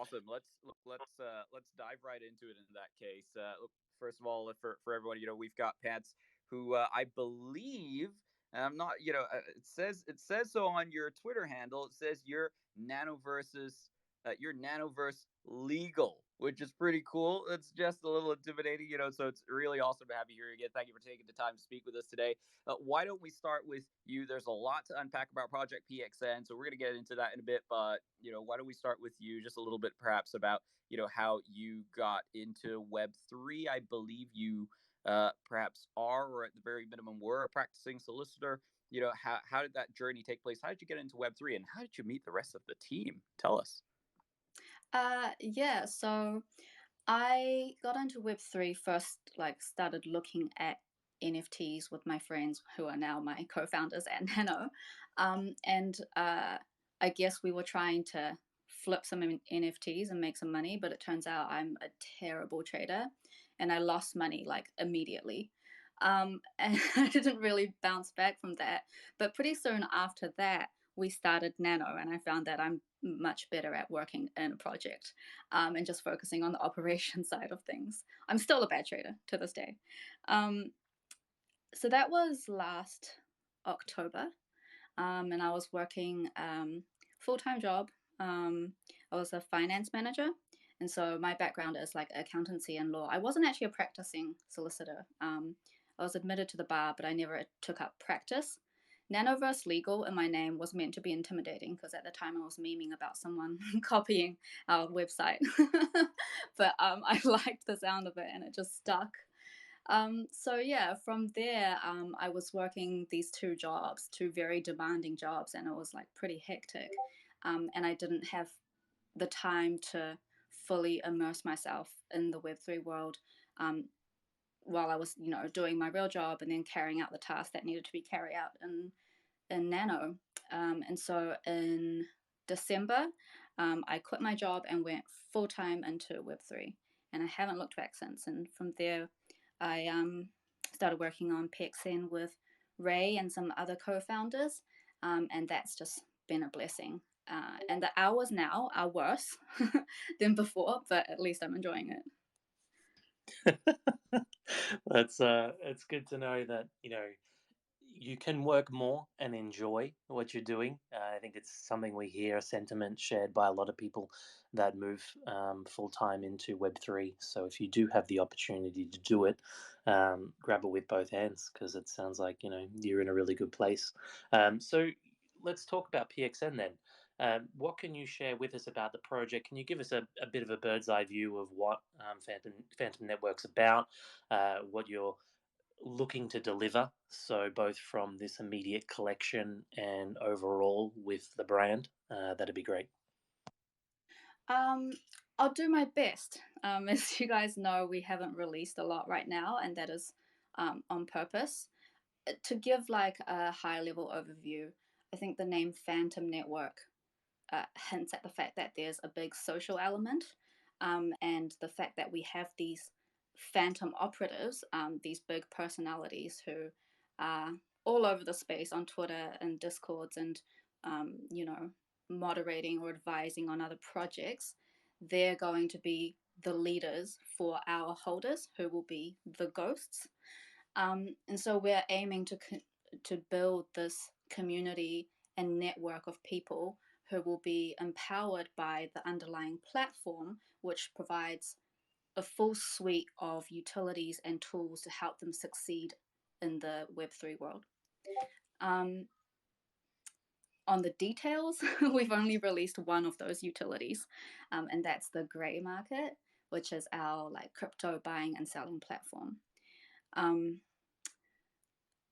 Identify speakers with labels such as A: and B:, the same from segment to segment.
A: awesome. Let's dive right into it in that case. Look, first of all, for everyone, we've got Pants who I believe, and I'm not, it says so on your Twitter handle. It says your nanoverse legal, which is pretty cool. It's just a little intimidating, so it's really awesome to have you here again. Thank you for taking the time to speak with us today. Why don't we start with you? There's a lot to unpack about Project PXN, so we're going to get into that in a bit, but, why don't we start with you just a little bit perhaps about, how you got into Web3. I believe you perhaps are, or at the very minimum were, a practicing solicitor. How did that journey take place? How did you get into Web3, and how did you meet the rest of the team? Tell us.
B: Yeah, so I got into Web3 first, like started looking at NFTs with my friends who are now my co-founders at Nano. And I guess we were trying to flip some NFTs and make some money, but it turns out I'm a terrible trader and I lost money like immediately. And I didn't really bounce back from that. But pretty soon after that, we started Nano, and I found that I'm much better at working in a project and just focusing on the operation side of things. I'm still a bad trader to this day. Um, so that was last October, and I was working full-time job. I was a finance manager, and so my background is like accountancy and law. I wasn't actually a practicing solicitor. I was admitted to the bar, but I never took up practice. Nanoverse Legal in my name was meant to be intimidating because at the time I was memeing about someone copying our website. But I liked the sound of it and it just stuck. So yeah, from there, I was working these two jobs, two very demanding jobs, and it was like pretty hectic. And I didn't have the time to fully immerse myself in the Web3 world while I was, doing my real job and then carrying out the tasks that needed to be carried out in Nano. And so in December, I quit my job and went full time into Web3. And I haven't looked back since. And from there, I started working on PXN with Ray and some other co founders. And that's just been a blessing. And the hours now are worse than before, but at least I'm enjoying it.
C: That's it's good to know that you can work more and enjoy what you're doing. I think it's something we hear, a sentiment shared by a lot of people that move full time into Web3. So if you do have the opportunity to do it, grab it with both hands because it sounds like you're in a really good place. So let's talk about PXN then. What can you share with us about the project? Can you give us a bit of a bird's eye view of what Phantom Network's about, what you're looking to deliver? So both from this immediate collection and overall with the brand, that'd be great.
B: Um, I'll do my best. As you guys know, we haven't released a lot right now, and that is on purpose. To give like a high level overview, I think the name Phantom Network hints at the fact that there's a big social element, and the fact that we have these phantom operatives, these big personalities who are all over the space on Twitter and Discords and, moderating or advising on other projects. They're going to be the leaders for our holders, who will be the ghosts. And so we're aiming to build this community and network of people who will be empowered by the underlying platform, which provides a full suite of utilities and tools to help them succeed in the Web3 world. On the details, we've only released one of those utilities, and that's the gray market, which is our like crypto buying and selling platform.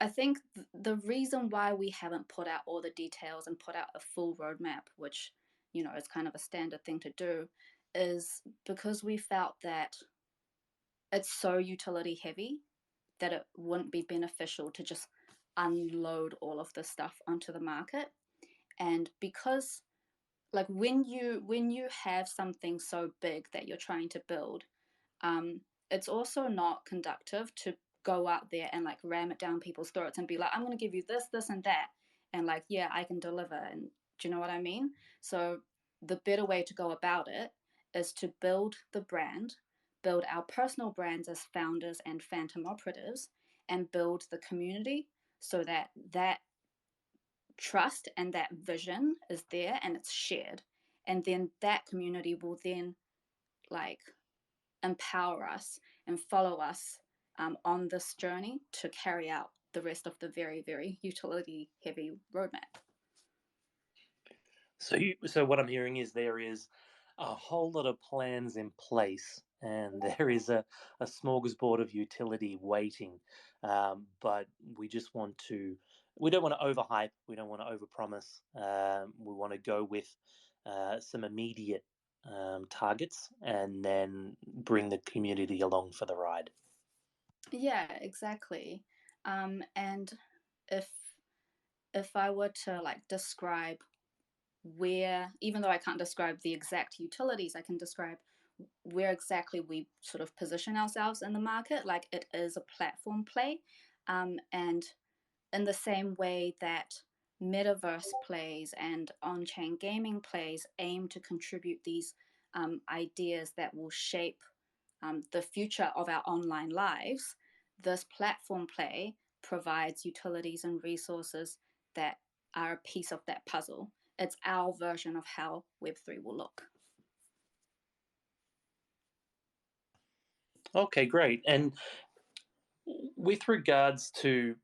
B: I think the reason why we haven't put out all the details and put out a full roadmap, which is kind of a standard thing to do, is because we felt that it's so utility heavy that it wouldn't be beneficial to just unload all of this stuff onto the market. And because like when you have something so big that you're trying to build, it's also not conductive to go out there and like ram it down people's throats and be like, I'm going to give you this and that, and like, yeah, I can deliver. And do you know what I mean? So the better way to go about it is to build the brand, build our personal brands as founders and phantom operatives, and build the community so that that trust and that vision is there and it's shared. And then that community will then like empower us and follow us on this journey to carry out the rest of the very, very utility heavy roadmap.
C: So what I'm hearing is there is a whole lot of plans in place, and there is a smorgasbord of utility waiting. But we just want to, we don't want to overhype, we don't want to overpromise. We want to go with some immediate targets, and then bring the community along for the ride.
B: Yeah, exactly. And if I were to like describe where, even though I can't describe the exact utilities, I can describe where exactly we sort of position ourselves in the market. Like it is a platform play, and in the same way that metaverse plays and on-chain gaming plays aim to contribute these ideas that will shape the future of our online lives, this platform play provides utilities and resources that are a piece of that puzzle. It's our version of how Web3 will look.
C: Okay, great. And with regards to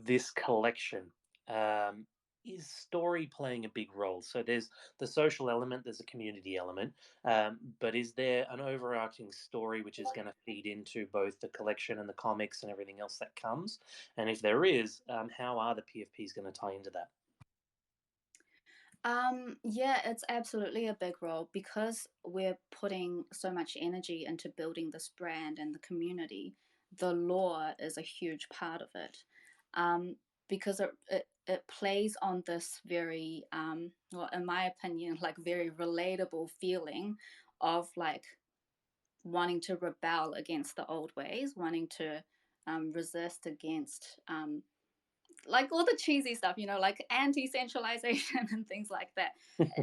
C: this collection, um, is story playing a big role? So there's the social element, there's a community element, but is there an overarching story which is going to feed into both the collection and the comics and everything else that comes? And if there is, how are the PFPs going to tie into that?
B: Yeah, it's absolutely a big role because we're putting so much energy into building this brand and the community. The lore is a huge part of it, because it plays on this very, well, in my opinion, like very relatable feeling of like wanting to rebel against the old ways, wanting to resist against like all the cheesy stuff, you know, like anti-centralization and things like that.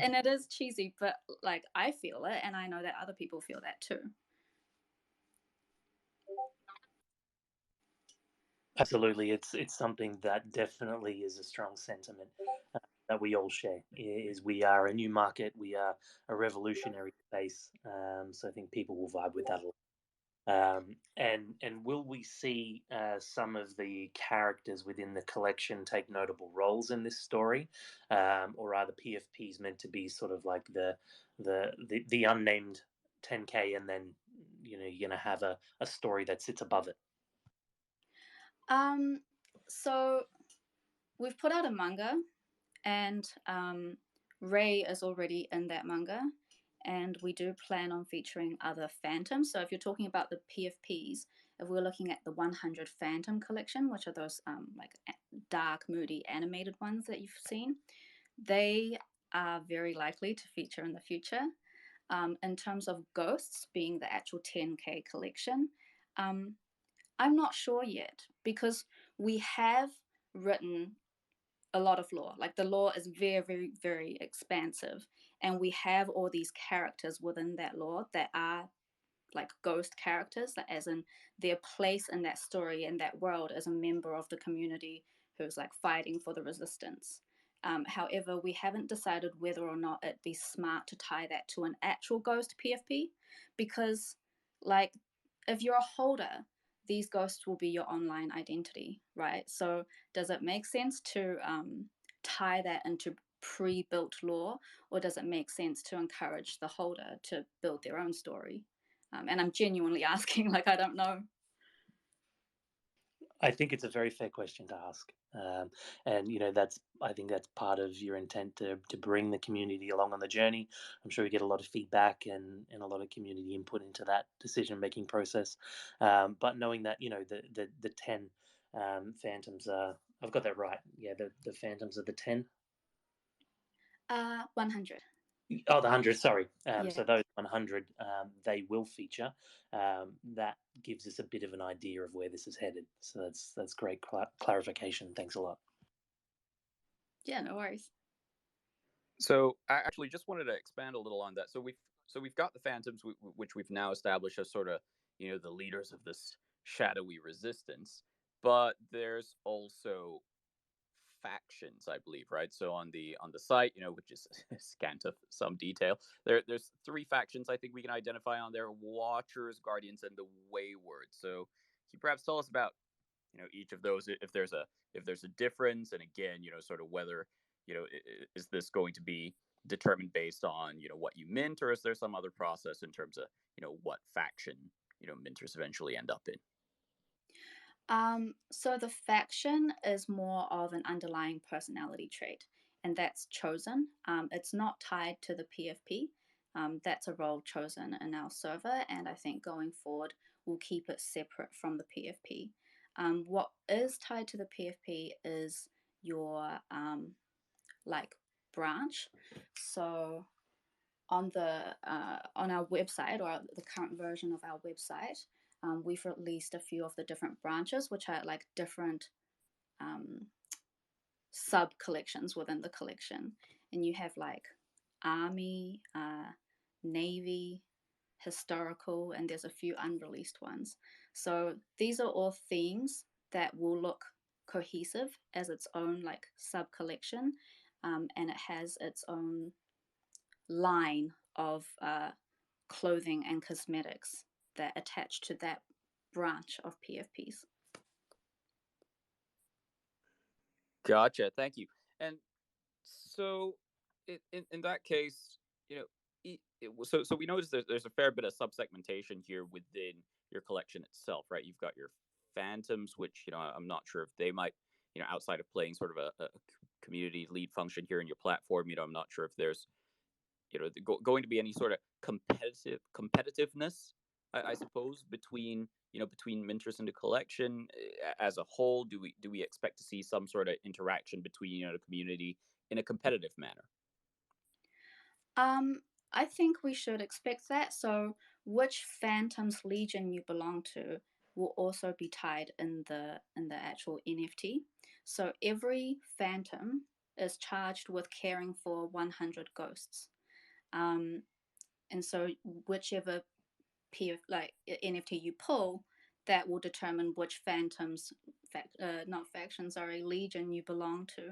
B: And it is cheesy, but like I feel it, and I know that other people feel that too.
C: Absolutely, it's something that definitely is a strong sentiment that we all share. Is we are a new market, we are a revolutionary space. So I think people will vibe with that a lot. And will we see some of the characters within the collection take notable roles in this story, or are the PFPs meant to be sort of like the unnamed 10K, and then you're gonna have a story that sits above it?
B: So we've put out a manga, and Ray is already in that manga, and we do plan on featuring other phantoms. So if you're talking about the PFPs, if we're looking at the 100 Phantom collection, which are those like dark, moody, animated ones that you've seen, they are very likely to feature in the future. In terms of ghosts being the actual 10K collection, I'm not sure yet because we have written a lot of lore. Like the lore is very, very, very expansive, and we have all these characters within that lore that are like ghost characters, as in their place in that story and that world as a member of the community who's like fighting for the resistance. However, we haven't decided whether or not it'd be smart to tie that to an actual ghost PFP, because like if you're a holder, these ghosts will be your online identity, right? So does it make sense to tie that into pre-built lore, or does it make sense to encourage the holder to build their own story? And I'm genuinely asking, like I don't know.
C: I think it's a very fair question to ask, and that's, I think that's part of your intent to bring the community along on the journey. I'm sure you get a lot of feedback and a lot of community input into that decision making process. But knowing that the 10 phantoms are, I've got that right. Yeah, the phantoms are the 10.
B: 100.
C: Oh, the 100. Sorry.
B: Yeah.
C: So those 100, they will feature. That gives us a bit of an idea of where this is headed. So that's great clarification. Thanks a lot.
B: Yeah, no worries.
A: So I actually just wanted to expand a little on that. So we've So we've got the phantoms, which we've now established as sort of, the leaders of this shadowy resistance. But there's also factions, I believe, right? So on the site, which is scant of some detail, there's three factions I think we can identify on there: Watchers, Guardians, and the Wayward. So can you perhaps tell us about each of those, if there's a difference, and again, sort of whether is this going to be determined based on what you mint, or is there some other process in terms of what faction minters eventually end up in?
B: So the faction is more of an underlying personality trait, and that's chosen. It's not tied to the PFP. That's a role chosen in our server, and I think going forward, we'll keep it separate from the PFP. What is tied to the PFP is your like branch. So on our website, or the current version of our website, we've released a few of the different branches, which are like different sub collections within the collection. And you have like army, navy, historical, and there's a few unreleased ones. So these are all themes that will look cohesive as its own like sub collection, and it has its own line of clothing and cosmetics that attach to that branch of PFPs.
A: Gotcha. Thank you. And so, in that case, so we notice there's a fair bit of subsegmentation here within your collection itself, right? You've got your phantoms, which I'm not sure if they might, outside of playing sort of a community lead function here in your platform, I'm not sure if there's going to be any sort of competitiveness, I suppose, between minters and the collection as a whole. Do we expect to see some sort of interaction between the community in a competitive manner?
B: Um, I think we should expect that. So, which Phantoms Legion you belong to will also be tied in the actual NFT. So every Phantom is charged with caring for 100 ghosts. Um, and so whichever like NFT you pull, that will determine which phantoms, not faction, sorry, legion you belong to.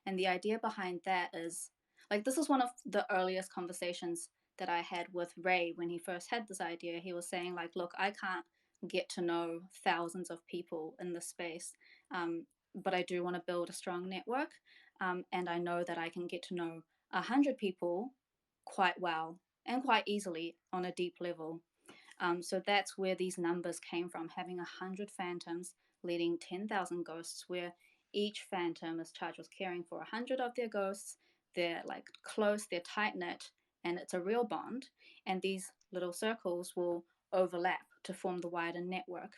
B: And the idea behind that is, like, this is one of the earliest conversations that I had with Ray when he first had this idea. He was saying, like, look, I can't get to know thousands of people in this space, but I do want to build a strong network, and I know that I can get to know 100 people quite well and quite easily on a deep level. So that's where these numbers came from, having 100 phantoms leading 10,000 ghosts, where each phantom is charged with caring for 100 of their ghosts. They're like close, they're tight knit, and it's a real bond. And these little circles will overlap to form the wider network.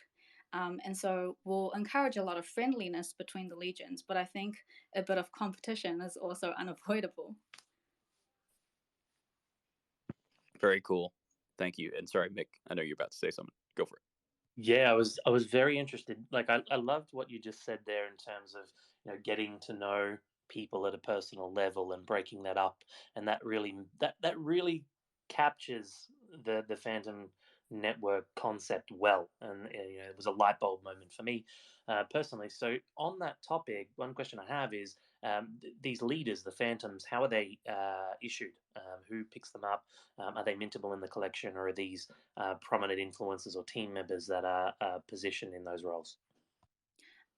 B: And so we'll encourage a lot of friendliness between the legions, but I think a bit of competition is also unavoidable.
A: Very cool. Thank you. And sorry, Mick, I know you're about to say something. Go for it.
C: Yeah, I was very interested. Like I loved what you just said there in terms of getting to know people at a personal level and breaking that up, and that really captures the Phantom Network concept well. And it was a light bulb moment for me personally. So on that topic, one question I have is these leaders, the Phantoms, how are they issued? Who picks them up? Are they mintable in the collection, or are these prominent influencers or team members that are positioned in those roles?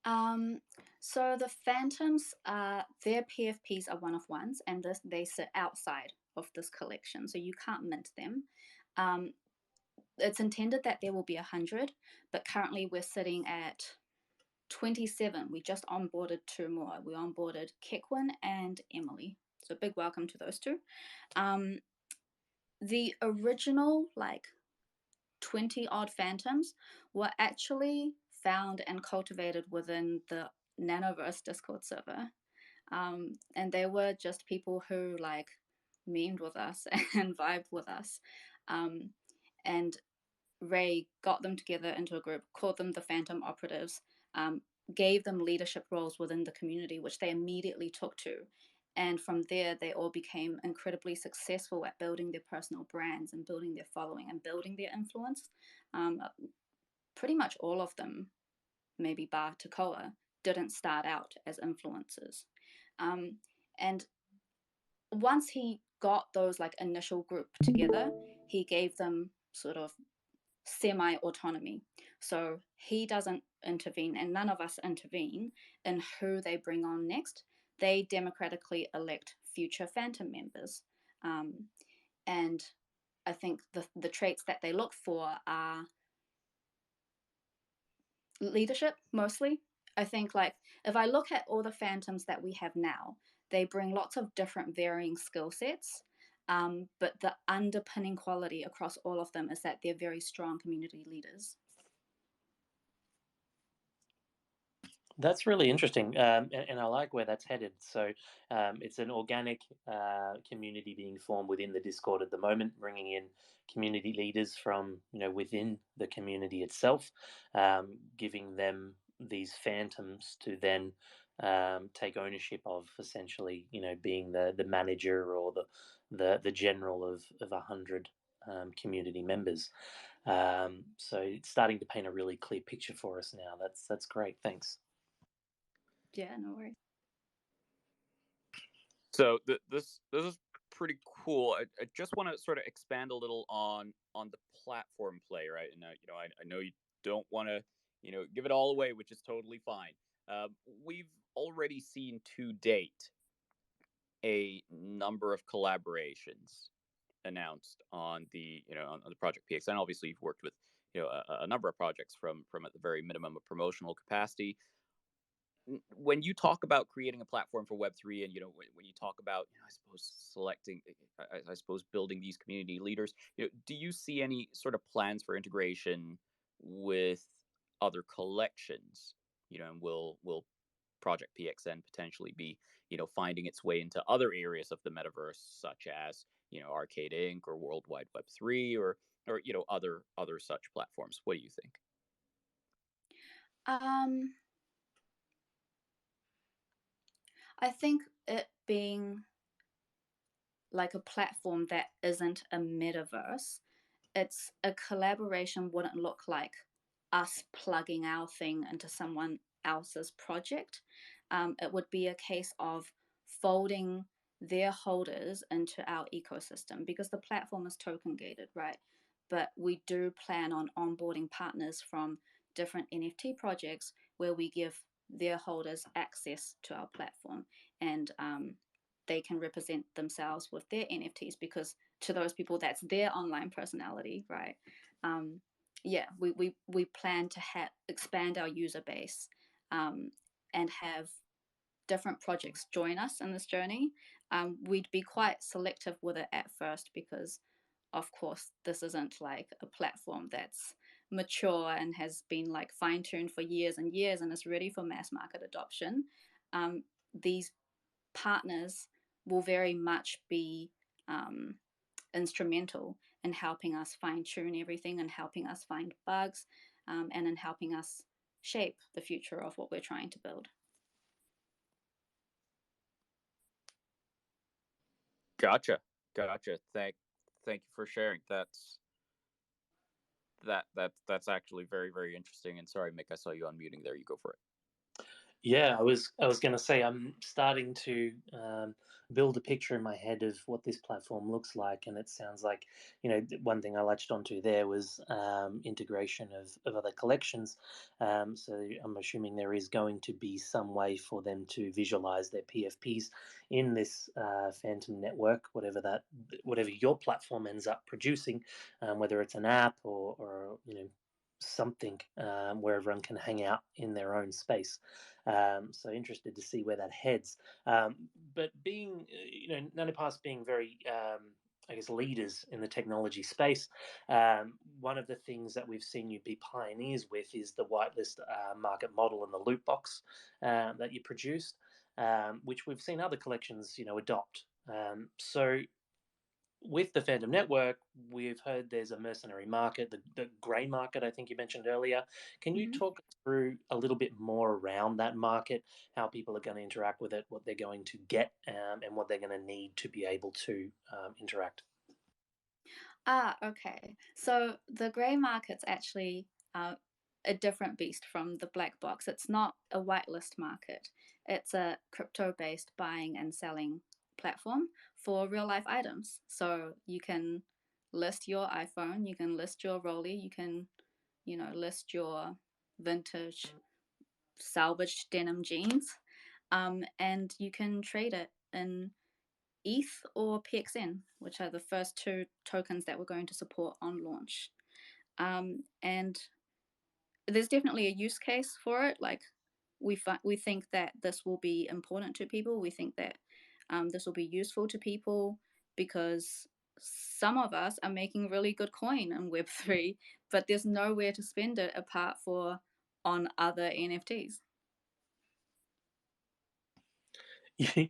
B: Um, so the Phantoms, their PFPs are one of ones, and they sit outside of this collection, so you can't mint them. Um, it's intended that there will be 100, but currently we're sitting at 27. We just onboarded two more. We onboarded Kekwin and Emily. So big welcome to those two. Um, the original, like, 20 odd phantoms were actually found and cultivated within the Nanoverse Discord server. And they were just people who like memed with us and vibed with us. Um, and Ray got them together into a group, called them the Phantom Operatives, gave them leadership roles within the community, which they immediately took to. And from there, they all became incredibly successful at building their personal brands and building their following and building their influence. Pretty much all of them, maybe bar Takoa, didn't start out as influencers. And once he got those like initial group together, he gave them sort of semi-autonomy. So he doesn't intervene, and none of us intervene in who they bring on next. They democratically elect future Phantom members. And I think the traits that they look for are leadership mostly. I think like if I look at all the Phantoms that we have now, they bring lots of different varying skill sets. But the underpinning quality across all of them is that they're very strong community leaders.
C: That's really interesting, and I like where that's headed. So it's an organic community being formed within the Discord at the moment, bringing in community leaders from within the community itself, giving them these phantoms to then take ownership of, essentially, being the manager or the general of 100 community members. So it's starting to paint a really clear picture for us now. That's great. Thanks.
B: Yeah, no worries.
A: So this is pretty cool. I just want to sort of expand a little on the platform play, right? And I know you don't want to give it all away, which is totally fine. We've already seen to date a number of collaborations announced on the on the project PXN. Obviously, you've worked with a number of projects from at the very minimum a promotional capacity. When you talk about creating a platform for Web3, and when you talk about I suppose selecting, I suppose building these community leaders, do you see any sort of plans for integration with other collections? And will Project PXN potentially be finding its way into other areas of the metaverse, such as Arcade Inc. or Worldwide Web3, or other such platforms? What do you think?
B: I think it being like a platform that isn't a metaverse, it's a collaboration wouldn't look like us plugging our thing into someone else's project. It would be a case of folding their holders into our ecosystem because the platform is token gated, right? But we do plan on onboarding partners from different NFT projects where we give their holders access to our platform, and they can represent themselves with their NFTs because to those people that's their online personality, right? Yeah, we plan to expand our user base and have different projects join us in this journey. We'd be quite selective with it at first because, of course, this isn't like a platform that's mature and has been like fine-tuned for years and years and is ready for mass market adoption. These partners will very much be instrumental in helping us fine-tune everything and helping us find bugs and in helping us shape the future of what we're trying to build.
A: Gotcha. Thank you for sharing. That's actually very, very interesting. And sorry, Mick, I saw you unmuting there. You go for it.
C: Yeah, I was going to say I'm starting to build a picture in my head of what this platform looks like, and it sounds like one thing I latched onto there was integration of other collections. So I'm assuming there is going to be some way for them to visualize their PFPs in this Phantom network, whatever your platform ends up producing, whether it's an app or something where everyone can hang out in their own space. So interested to see where that heads. But being, Nanopass being very, I guess, leaders in the technology space, one of the things that we've seen you be pioneers with is the whitelist market model and the loot box that you produced, which we've seen other collections, adopt. So with the fandom network, we've heard there's a mercenary market, the grey market, I think you mentioned earlier. Can you
B: Mhm.
C: talk through a little bit more around that market, how people are going to interact with it, what they're going to get, and what they're going to need to be able to interact?
B: Okay. So the grey market's actually a different beast from the black box. It's not a whitelist market. It's a crypto-based buying and selling platform for real life items. So you can list your iPhone, you can list your Rolly, you can, list your vintage salvaged denim jeans, and you can trade it in ETH or PXN, which are the first two tokens that we're going to support on launch. And there's definitely a use case for it. Like we think that this will be important to people. We think that this will be useful to people because some of us are making really good coin in Web3, but there's nowhere to spend it apart for on other NFTs.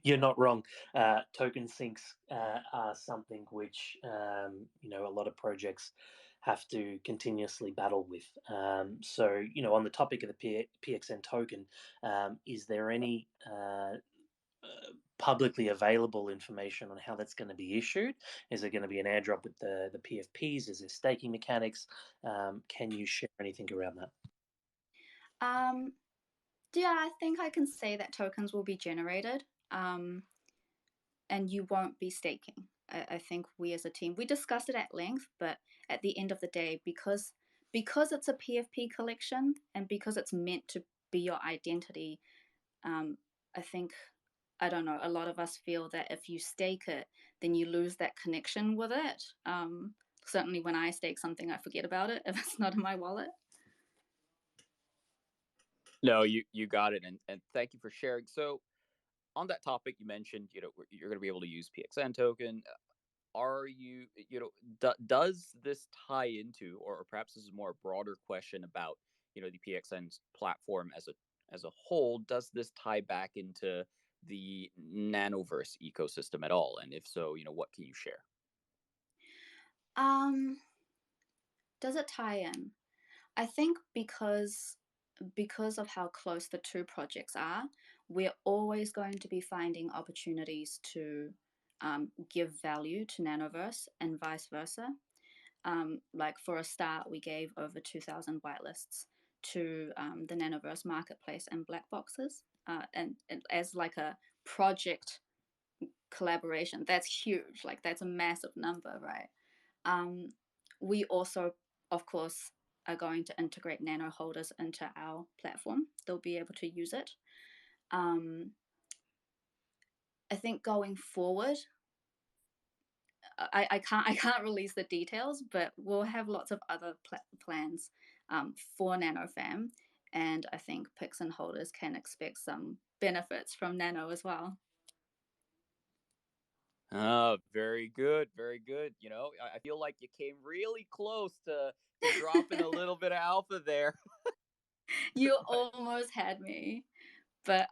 C: You're not wrong. Token sinks are something which a lot of projects have to continuously battle with. So, on the topic of the PXN token, is there any publicly available information on how that's going to be issued? Is it going to be an airdrop with the PFPs? Is there staking mechanics? Can you share anything around that?
B: Um, yeah, I think I can say that tokens will be generated. And you won't be staking. I think we as a team, we discussed it at length, but at the end of the day, because it's a PFP collection and because it's meant to be your identity, I think, I don't know, a lot of us feel that if you stake it, then you lose that connection with it. Certainly when I stake something, I forget about it if it's not in my wallet.
A: No, you got it, and thank you for sharing. So on that topic, you mentioned you're going to be able to use PXN token. Are you does this tie into, or perhaps this is more a broader question about the PXN's platform as a whole? Does this tie back into the nanoverse ecosystem at all? And if so, what can you share?
B: Um, does it tie in? I think because of how close the two projects are, we're always going to be finding opportunities to give value to Nanoverse and vice versa. Like for a start, we gave over 2,000 whitelists to the Nanoverse marketplace and black boxes, and as like a project collaboration, that's huge. Like that's a massive number, right? Um, we also, of course, are going to integrate nano holders into our platform. They'll be able to use it. Um, I think going forward, I can't release the details, but we'll have lots of other plans for NanoFam, and I think PXN holders can expect some benefits from Nano as well.
A: Oh, very good, very good. I feel like you came really close to dropping a little bit of alpha there.
B: You almost had me. But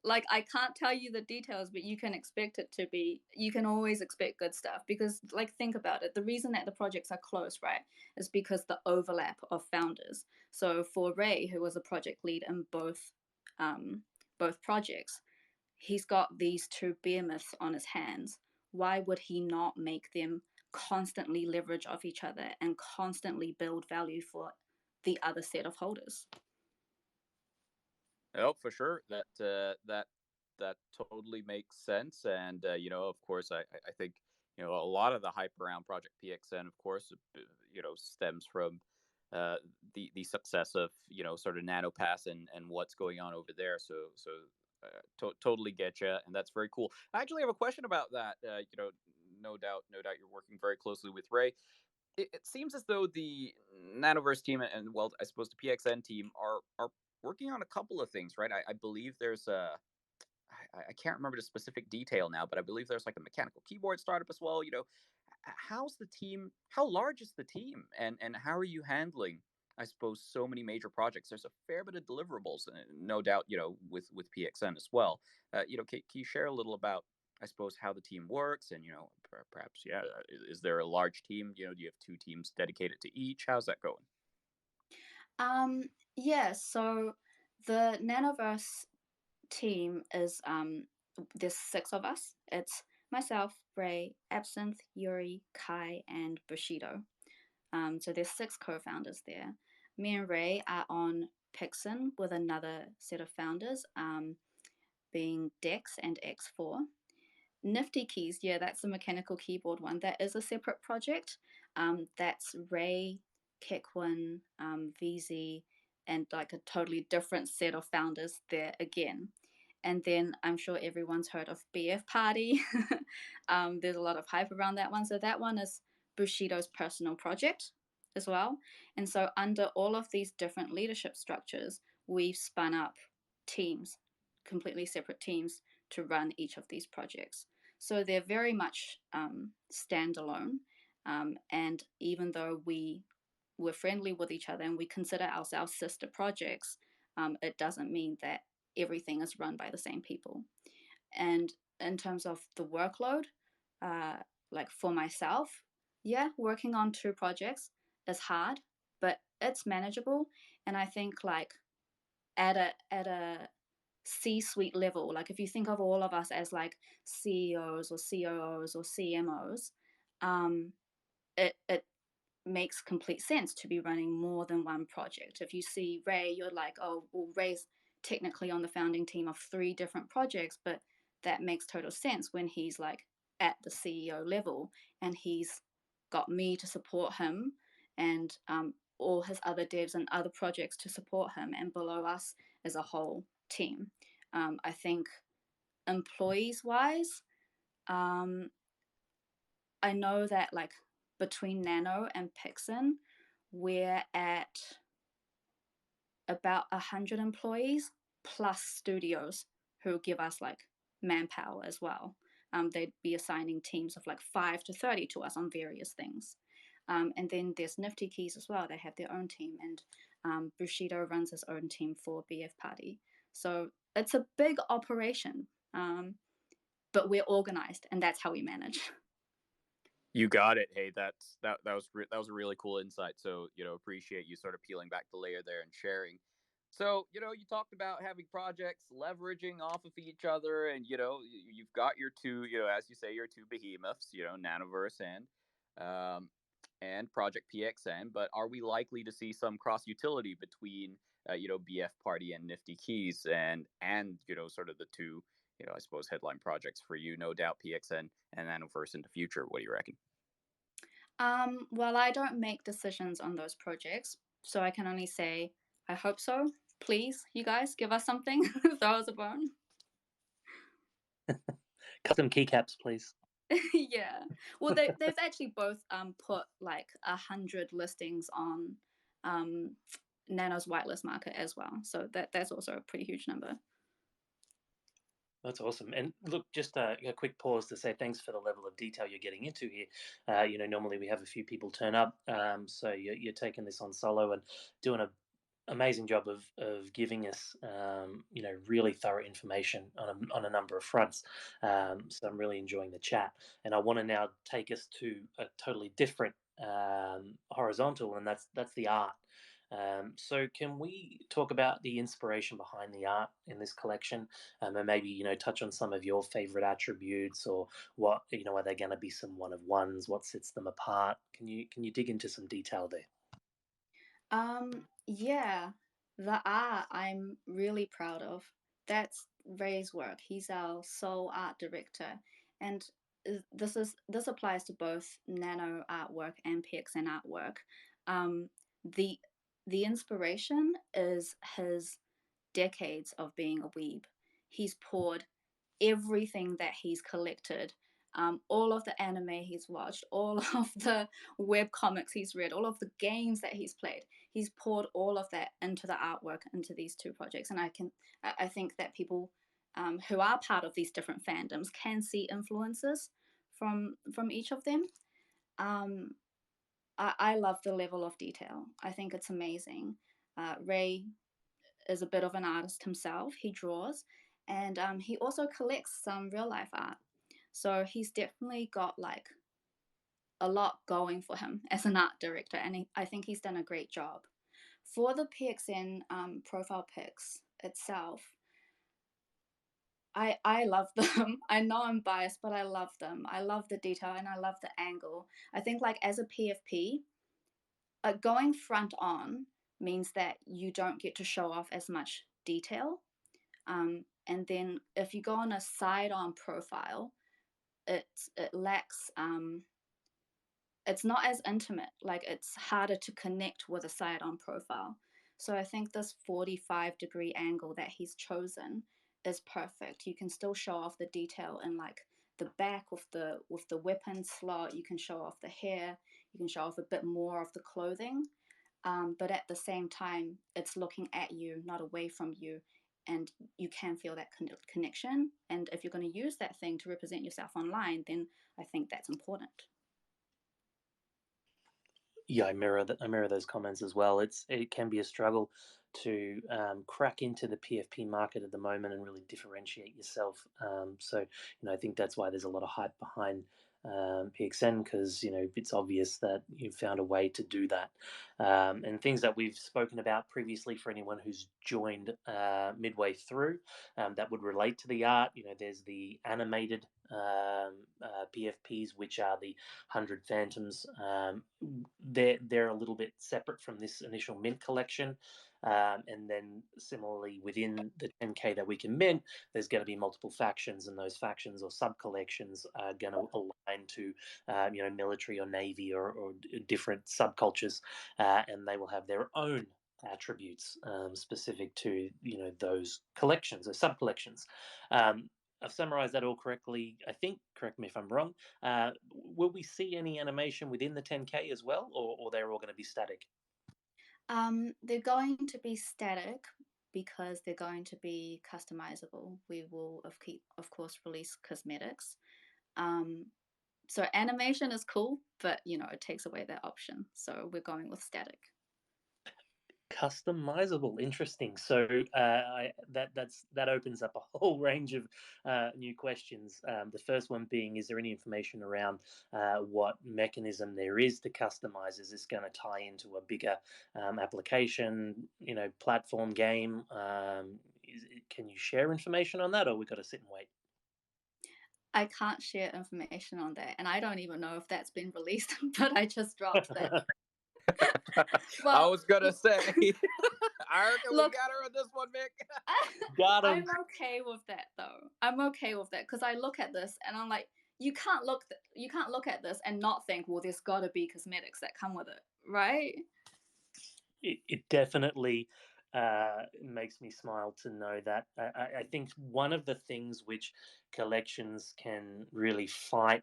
B: like I can't tell you the details, but you can expect it to be, you can always expect good stuff because like think about it, the reason that the projects are close, right, is because the overlap of founders. So for Ray, who was a project lead in both projects, he's got these two behemoths on his hands. Why would he not make them constantly leverage off each other and constantly build value for the other set of holders?
A: Oh, for sure. That totally makes sense. And of course, I think a lot of the hype around Project PXN, of course, stems from uh, the success of sort of NanoPass and what's going on over there. So totally get you, and that's very cool. I actually have a question about that. No doubt, you're working very closely with Ray. It seems as though the Nanoverse team and, well, I suppose the PXN team are working on a couple of things, right? I believe there's I can't remember the specific detail now, but I believe there's like a mechanical keyboard startup as well. How's the team? How large is the team, and how are you handling? I suppose so many major projects. There's a fair bit of deliverables, no doubt. With PXN as well. Can you share a little about, I suppose, how the team works and perhaps, yeah. Is there a large team? Do you have two teams dedicated to each? How's that going?
B: Um, yeah, so the Nanoverse team is there's six of us. It's myself, Ray, Absinthe, Yuri, Kai, and Bushido. So there's six co-founders there. Me and Ray are on PXN with another set of founders, being Dex and X4. Nifty Keys, yeah, that's the mechanical keyboard one. That is a separate project. That's Ray, Kekwin, VZ, and like a totally different set of founders there again. And then I'm sure everyone's heard of BF Party. There's a lot of hype around that one. So that one is Bushido's personal project as well. And so under all of these different leadership structures, we've spun up teams, completely separate teams to run each of these projects. So they're very much standalone. And even though we're friendly with each other and we consider ourselves sister projects, it doesn't mean that everything is run by the same people. And in terms of the workload, like for myself, yeah, working on two projects is hard, but it's manageable. And I think like at a C-suite level, like if you think of all of us as like CEOs or COOs or CMOs, it makes complete sense to be running more than one project. If you see Ray, you're like, oh, well, Ray's technically on the founding team of three different projects, but that makes total sense when he's like at the CEO level and he's got me to support him and all his other devs and other projects to support him, and below us as a whole team. I think employees wise, um, I know that like between Nano and PXN, we're at about 100 employees plus studios who give us like manpower as well. They'd be assigning teams of like 5 to 30 to us on various things. And then there's Nifty Keys as well. They have their own team, and Bushido runs his own team for BF Party. So it's a big operation, but we're organized, and that's how we manage.
A: You got it. Hey, that was a really cool insight. So appreciate you sort of peeling back the layer there and sharing. So you talked about having projects leveraging off of each other, and you've got your two, as you say, your two behemoths, Nanoverse and Project PXN. But are we likely to see some cross utility between BF Party and Nifty Keys, and sort of the two, I suppose, headline projects for you? No doubt PXN and Nanoverse in the future. What do you reckon?
B: Well, I don't make decisions on those projects, so I can only say I hope so. Please, you guys, give us something. Throw us a bone.
C: Custom keycaps, please.
B: Yeah. Well, they've actually both put like 100 listings on Nano's whitelist market as well. So that's also a pretty huge number.
C: That's awesome. And look, just a quick pause to say thanks for the level of detail you're getting into here. Normally we have a few people turn up, so you're taking this on solo and doing an amazing job of giving us, really thorough information on a number of fronts. So I'm really enjoying the chat, and I want to now take us to a totally different horizontal, and that's the art. So can we talk about the inspiration behind the art in this collection, and maybe touch on some of your favorite attributes, or what are they going to be some one of ones? What sets them apart? Can you dig into some detail there?
B: Yeah, the art I'm really proud of. That's Ray's work. He's our sole art director, and this applies to both Nano artwork and PXN artwork. Um, the the inspiration is his decades of being a weeb. He's poured everything that he's collected, all of the anime he's watched, all of the web comics he's read, all of the games that he's played. He's poured all of that into the artwork, into these two projects, and I think that people who are part of these different fandoms can see influences from each of them. Um, I love the level of detail. I think it's amazing. Ray is a bit of an artist himself. He draws, and he also collects some real life art. So he's definitely got like a lot going for him as an art director, and I think he's done a great job. For the PXN profile pics itself, I love them. I know I'm biased, but I love them. I love the detail and I love the angle. I think like as a PFP, going front on means that you don't get to show off as much detail. And then if you go on a side on profile, it lacks it's not as intimate, like it's harder to connect with a side on profile. So I think this 45-degree angle that he's chosen is perfect. You can still show off the detail in like the back with the weapon slot. You can show off the hair. You can show off a bit more of the clothing, but at the same time it's looking at you, not away from you, and you can feel that connection. And if you're going to use that thing to represent yourself online, then I think that's important.
C: Yeah, I mirror that. I mirror those comments as well. It can be a struggle to crack into the PFP market at the moment and really differentiate yourself. So I think that's why there's a lot of hype behind PXN, because it's obvious that you've found a way to do that. And things that we've spoken about previously for anyone who's joined midway through, that would relate to the art. There's the animated PFPs, which are the 100 Phantoms. They're a little bit separate from this initial mint collection. And then similarly within the 10K that we can mint, there's going to be multiple factions, and those factions or sub collections are going to align to military or navy or different subcultures, and they will have their own attributes specific to those collections or sub collections. I've summarized that all correctly, I think. Correct me if I'm wrong. Will we see any animation within the 10K as well, or they're all going to be static?
B: They're going to be static because they're going to be customizable. We will, of course, release cosmetics. So animation is cool, but it takes away that option. So we're going with static.
C: Customizable, interesting. So that opens up a whole range of new questions. The first one being, is there any information around what mechanism there is to customize? Is this going to tie into a bigger application, platform game? Can you share information on that, or we got to sit and wait?
B: I can't share information on that, and I don't even know if that's been released, but I just dropped that.
A: I was gonna say, I reckon
B: look,
A: we got her on this one, Mick.
C: Got him.
B: I'm okay with that though. I'm okay with that because I look at this and I'm like, you can't look at this and not think, well, there's got to be cosmetics that come with it, right?
C: It definitely makes me smile to know that. I think one of the things which collections can really fight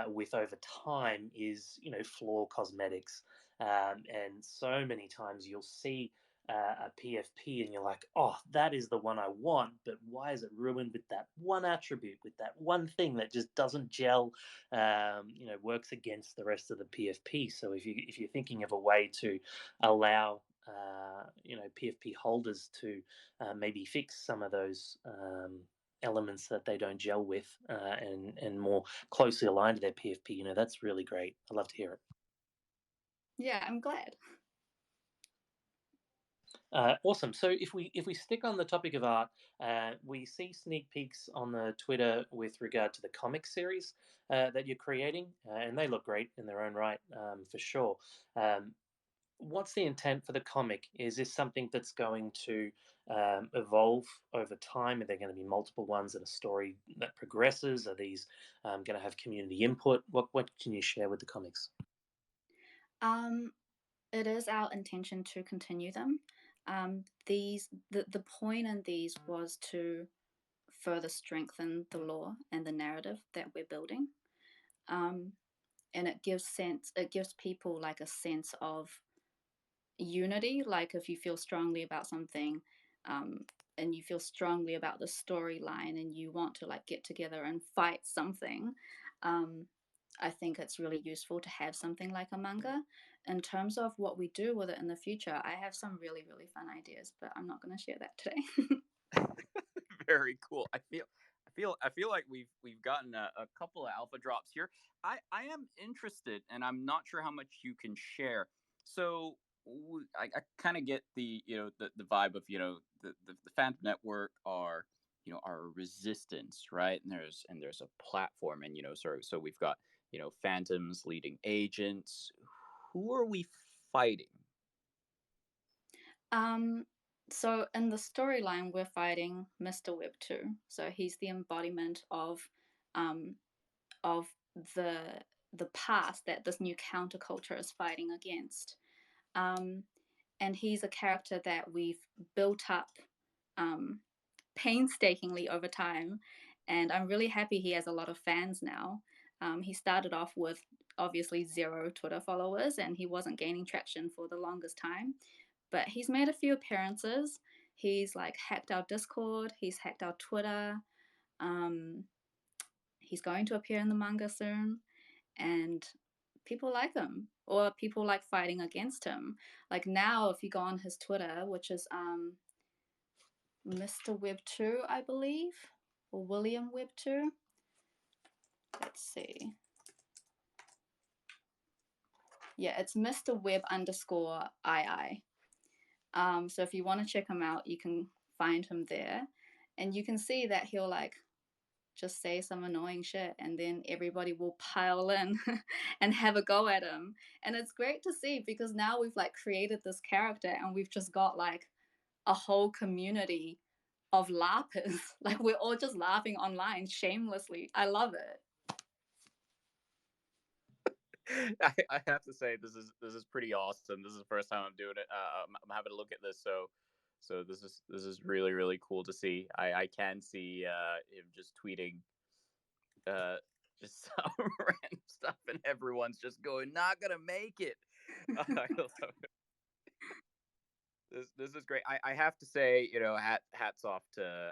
C: with over time is, floor cosmetics. And so many times you'll see a PFP and you're like, oh, that is the one I want, but why is it ruined with that one attribute, with that one thing that just doesn't gel, works against the rest of the PFP. So if you're thinking of a way to allow PFP holders to maybe fix some of those elements that they don't gel with, and more closely aligned to their PFP, that's really great. I love to hear it.
B: Yeah, I'm glad.
C: Awesome. So if we stick on the topic of art, we see sneak peeks on the Twitter with regard to the comic series that you're creating, and they look great in their own right, for sure. What's the intent for the comic? Is this something that's going to evolve over time? Are there going to be multiple ones and a story that progresses? Are these going to have community input? What can you share with the comics?
B: It is our intention to continue them. The point in these was to further strengthen the lore and the narrative that we're building. And it gives people like a sense of unity. Like if you feel strongly about something, and you feel strongly about the storyline and you want to like get together and fight something, I think it's really useful to have something like a manga. In terms of what we do with it in the future, I have some really, really fun ideas, but I'm not going to share that today.
A: Very cool. I I feel like we've gotten a couple of alpha drops here. I am interested, and I'm not sure how much you can share. So I kind of get the the vibe of the Phantom Network are our resistance, right? And there's a platform, and so we've got phantoms leading agents. Who are we fighting?
B: Um, so in the storyline, we're fighting Mr. Web 2. So he's the embodiment um, of the past that this new counterculture is fighting against. Um, and he's a character that we've built up um, painstakingly over time. And I'm really happy he has a lot of fans now. He started off with obviously 0 Twitter followers, and he wasn't gaining traction for the longest time. But he's made a few appearances. He's like hacked our Discord, he's hacked our Twitter. Um, he's going to appear in the manga soon, and people like him, or people like fighting against him. Like now, if you go on his Twitter, which is Mr. Web 2, I believe, or William Web 2. Let's see. Yeah, it's Mr. Web underscore II. So if you want to check him out, you can find him there. And you can see that he'll like just say some annoying shit, and then everybody will pile in and have a go at him. And it's great to see, because now we've like created this character, and we've just got like a whole community of larpers. Like we're all just laughing online shamelessly. I love it.
A: I have to say this is pretty awesome. This is the first time I'm doing it. I'm having a look at this, so this is really really cool to see. I can see him just tweeting uh just some random stuff, and everyone's just going, "Not gonna make it." I love it. This is great. I have to say, hats off to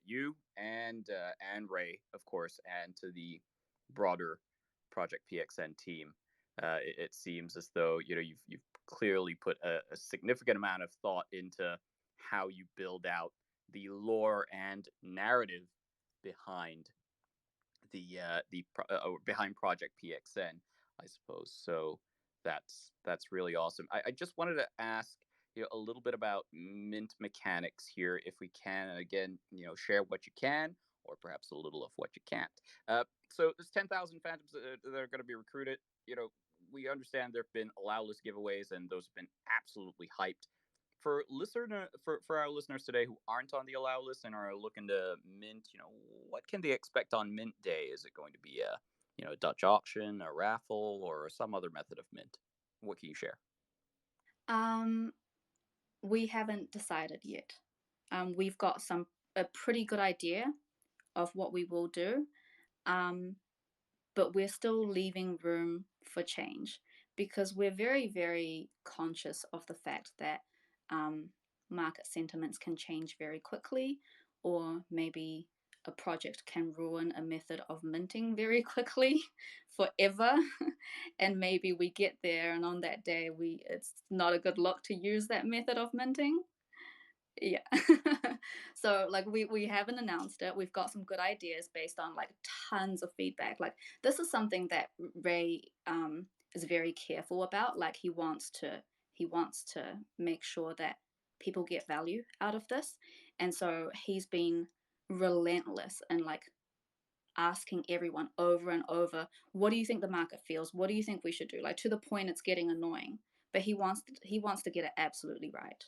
A: you and Ray, of course, and to the broader Project PXN team. It seems as though you've clearly put a significant amount of thought into how you build out the lore and narrative behind behind Project PXN, I suppose. So that's really awesome. I just wanted to ask a little bit about mint mechanics here, if we can. And again, share what you can, or perhaps a little of what you can't. So there's 10,000 phantoms that are going to be recruited. We understand there have been allow-list giveaways, and those have been absolutely hyped. For our listeners today who aren't on the allow list and are looking to mint, what can they expect on mint day? Is it going to be a Dutch auction, a raffle, or some other method of mint? What can you share?
B: Um, we haven't decided yet. We've got a pretty good idea of what we will do. Um, but we're still leaving room for change, because we're very, very conscious of the fact that market sentiments can change very quickly, or maybe a project can ruin a method of minting very quickly forever. And maybe we get there, and on that day it's not a good look to use that method of minting. Yeah. So like we haven't announced it. We've got some good ideas based on like tons of feedback. Like this is something that Ray is very careful about. Like he wants to make sure that people get value out of this. And so he's been relentless and like asking everyone over and over, what do you think the market feels? What do you think we should do? Like to the point it's getting annoying. But he wants to get it absolutely right.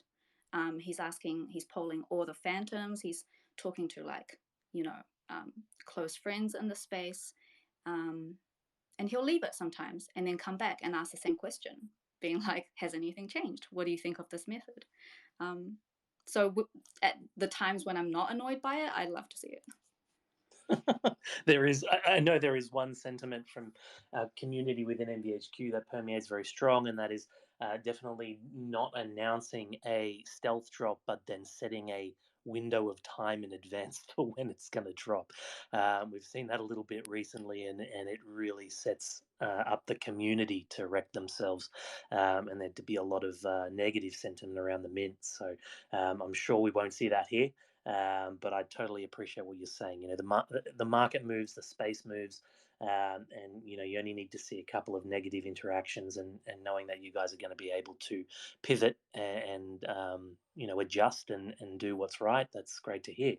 B: He's polling all the phantoms. He's talking to like, you know, close friends in the space. Um, and he'll leave it sometimes and then come back and ask the same question, being like, has anything changed? What do you think of this method? So at the times when I'm not annoyed by it, I'd love to see it.
C: There is, I know there is one sentiment from our community within NBHQ that permeates very strong, and that is definitely not announcing a stealth drop, but then setting a window of time in advance for when it's going to drop. We've seen that a little bit recently, and it really sets up the community to wreck themselves, and there to be a lot of negative sentiment around the mint. So I'm sure we won't see that here. But I totally appreciate what you're saying. The market moves, the space moves, and you only need to see a couple of negative interactions, and knowing that you guys are going to be able to pivot and adjust and do what's right. That's great to hear.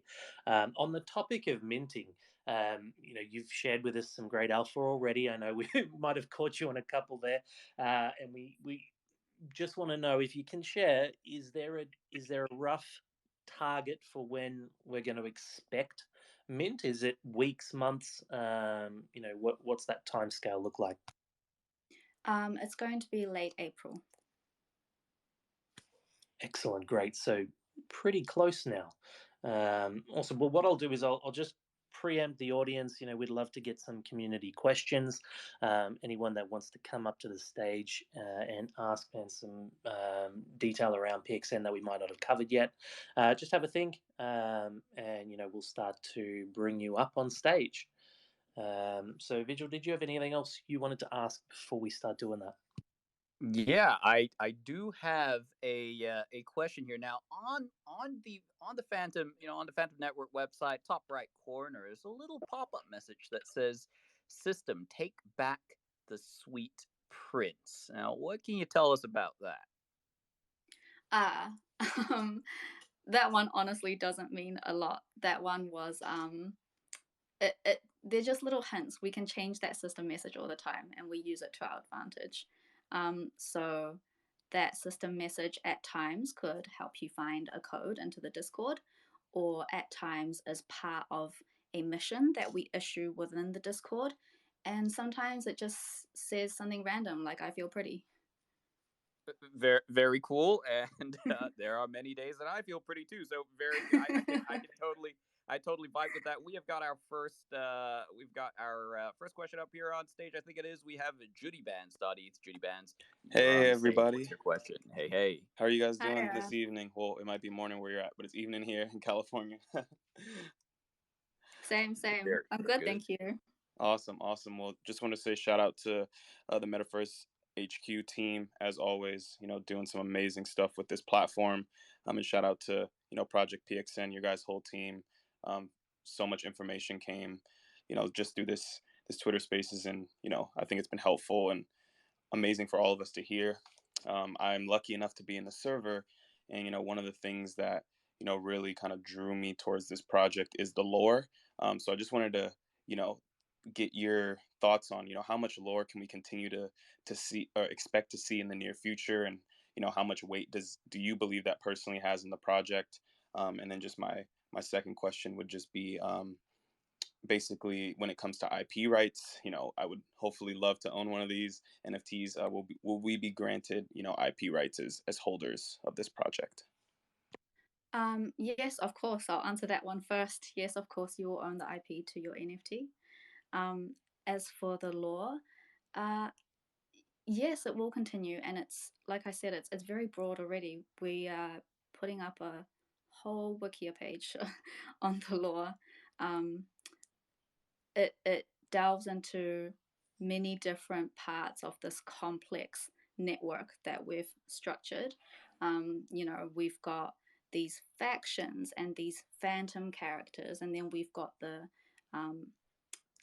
C: On the topic of minting, you've shared with us some great alpha already. I know we might have caught you on a couple there, and we just want to know if you can share. Is there a rough target for when we're going to expect mint? Is it weeks, months? What's that time scale look like?
B: It's going to be late April.
C: Excellent, great. So pretty close now. Awesome. Well, what I'll do is I'll just preempt the audience. We'd love to get some community questions. Anyone that wants to come up to the stage and ask and some detail around PXN that we might not have covered yet, just have a think, and we'll start to bring you up on stage. So, Vigil, did you have anything else you wanted to ask before we start doing that?
A: Yeah, I do have a question here now on the Phantom, on the Phantom Network website, top right corner is a little pop-up message that says, "System, take back the sweet prince." Now, what can you tell us about that?
B: Ah, that one honestly doesn't mean a lot. That one was they're just little hints. We can change that system message all the time, and we use it to our advantage. So that system message at times could help you find a code into the Discord, or at times as part of a mission that we issue within the Discord. And sometimes it just says something random, like "I feel pretty."
A: Very, very cool, and there are many days that I feel pretty too. So I totally vibe with that. We've got our first question up here on stage. I think it is. We have Judy Bands. It's Judy Bands. You're
D: Hey
A: on stage. What's
D: everybody.
A: your question? Hey, hey.
D: How are you guys doing
B: Hi.
D: this evening? Well, it might be morning where you're at, but it's evening here in California.
B: Same.
A: Very,
B: I'm
A: very
B: good,
A: good.
B: thank you.
D: Awesome. Well, just want to say shout out to the Metaverse HQ team as always. Doing some amazing stuff with this platform. And shout out to Project PXN, your guys' whole team. So much information came, just through this Twitter Spaces, and I think it's been helpful and amazing for all of us to hear. I'm lucky enough to be in the server, and one of the things that really kind of drew me towards this project is the lore. So I just wanted to get your thoughts on how much lore can we continue to see or expect to see in the near future, and how much weight do you believe that personally has in the project. And then just my second question would just be, basically when it comes to IP rights, I would hopefully love to own one of these NFTs. Will we be granted IP rights as holders of this project?
B: Yes, of course. I'll answer that one first. Yes, of course, you will own the IP to your NFT. As for the law, yes, it will continue, and it's like I said, it's very broad already. We are putting up a whole Wikia page on the law. It delves into many different parts of this complex network that we've structured. We've got these factions and these phantom characters, and then we've got the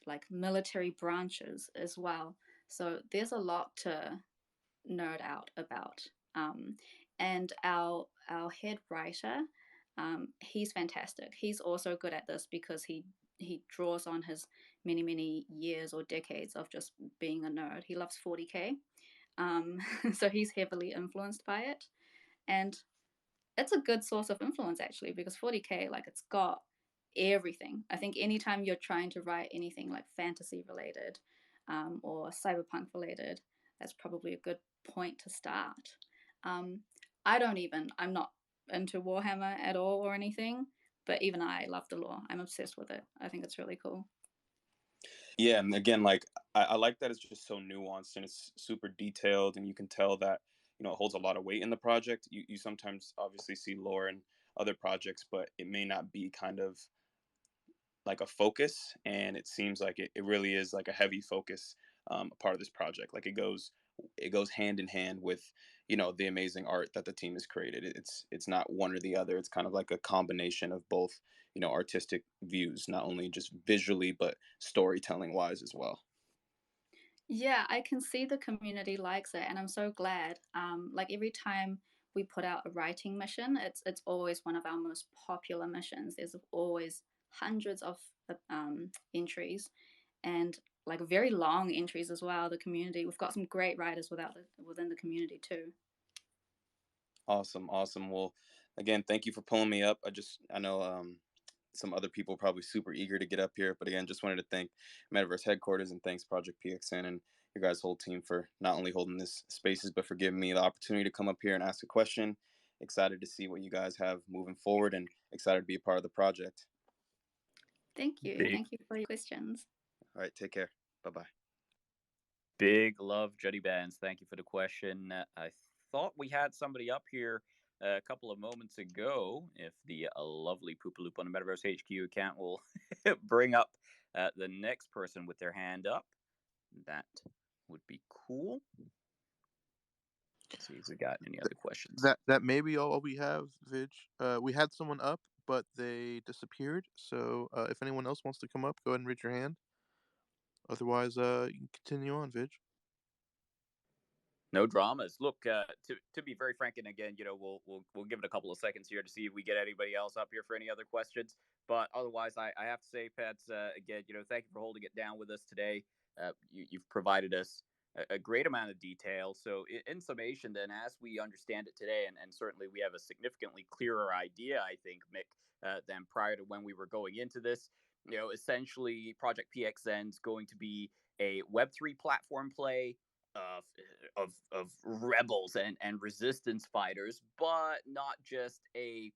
B: like military branches as well. So there's a lot to nerd out about. And our head writer, he's fantastic. He's also good at this because he draws on his many years or decades of just being a nerd. He loves 40K, so he's heavily influenced by it, and it's a good source of influence actually, because 40K, like, it's got everything. I think anytime you're trying to write anything like fantasy related, or cyberpunk related, that's probably a good point to start. I'm not into Warhammer at all or anything, but even I love the lore. I'm obsessed with it. I think it's really cool.
D: Yeah, and again, like I like that it's just so nuanced and it's super detailed, and you can tell that it holds a lot of weight in the project. You sometimes obviously see lore in other projects, but it may not be kind of like a focus, and it seems like it really is like a heavy focus, a part of this project. Like it goes hand in hand with the amazing art that the team has created. It's not one or the other. It's kind of like a combination of both, artistic views, not only just visually but storytelling wise as well.
B: Yeah, I can see the community likes it, and I'm so glad. Like every time we put out a writing mission, it's always one of our most popular missions. There's always hundreds of entries, and like very long entries as well. The community, we've got some great writers within the community too.
D: Awesome, awesome. Well, again, thank you for pulling me up. I know some other people are probably super eager to get up here, but again, just wanted to thank Metaverse headquarters and thanks Project PXN and your guys' whole team for not only holding this spaces, but for giving me the opportunity to come up here and ask a question. Excited to see what you guys have moving forward and excited to be a part of the project.
B: Thank you.
A: Big,
B: Thank you for your questions.
D: All right, take care. Bye-bye.
A: big love, Juddy Bands. Thank you for the question. I thought we had somebody up here a couple of moments ago. If the lovely Poopaloop on the Metaverse HQ account will bring up the next person with their hand up, that would be cool. Let's see if we got any other questions.
E: That may be all we have, Vig. We had someone up, but they disappeared. So if anyone else wants to come up, go ahead and raise your hand. Otherwise, you can continue on, Vig.
A: No dramas. Look, to be very frank, and again, we'll give it a couple of seconds here to see if we get anybody else up here for any other questions. But otherwise, I have to say, Pets, again, thank you for holding it down with us today. You've provided us a great amount of detail. So, in summation, then, as we understand it today, and certainly we have a significantly clearer idea, I think, Mick, than prior to when we were going into this. Essentially, Project PXN is going to be a Web3 platform play of rebels and resistance fighters, but not just a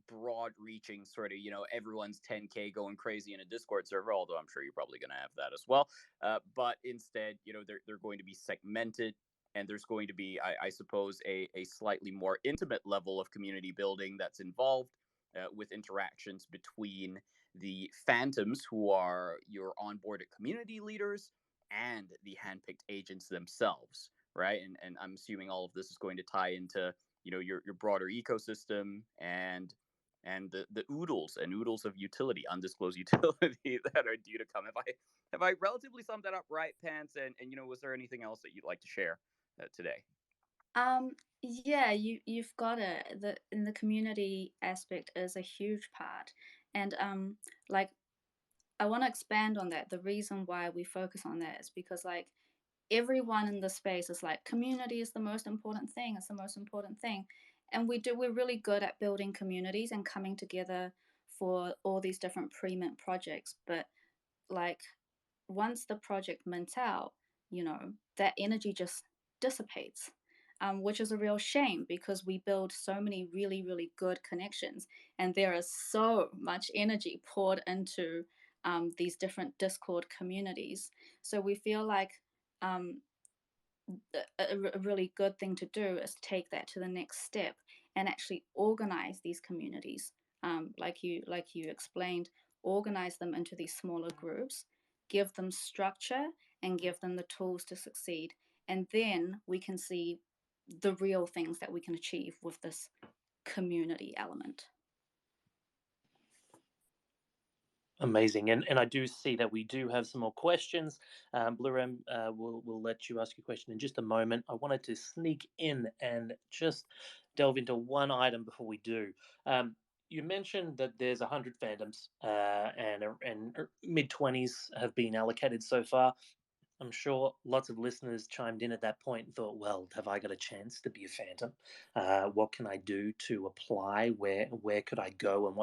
A: broad reaching sort of everyone's 10K going crazy in a Discord server, although I'm sure you're probably going to have that as well, but instead they're going to be segmented, and there's going to be I suppose a slightly more intimate level of community building that's involved, with interactions between the phantoms, who are your onboarded community leaders, and the handpicked agents themselves, right? And I'm assuming all of this is going to tie into your broader ecosystem, and the oodles and oodles of utility, undisclosed utility that are due to come. Have I relatively summed that up right, Pants? And was there anything else that you'd like to share today?
B: Yeah, you've got it. The community aspect is a huge part, and like I want to expand on that. The reason why we focus on that is because like everyone in the space is like community is the most important thing. It's the most important thing, and we're really good at building communities and coming together for all these different pre-mint projects. But like once the project mints out, that energy just dissipates, which is a real shame because we build so many really, really good connections, and there is so much energy poured into these different Discord communities. So we feel like um, a really good thing to do is take that to the next step and actually organize these communities, like you explained, organize them into these smaller groups, give them structure, and give them the tools to succeed, and then we can see the real things that we can achieve with this community element.
C: Amazing, and I do see that we do have some more questions. Blue Ram, we'll let you ask your question in just a moment. I wanted to sneak in and just delve into one item before we do. You mentioned that there's 100 fandoms, and mid-20s have been allocated so far. I'm sure lots of listeners chimed in at that point and thought, well, have I got a chance to be a phantom? What can I do to apply? Where could I go, and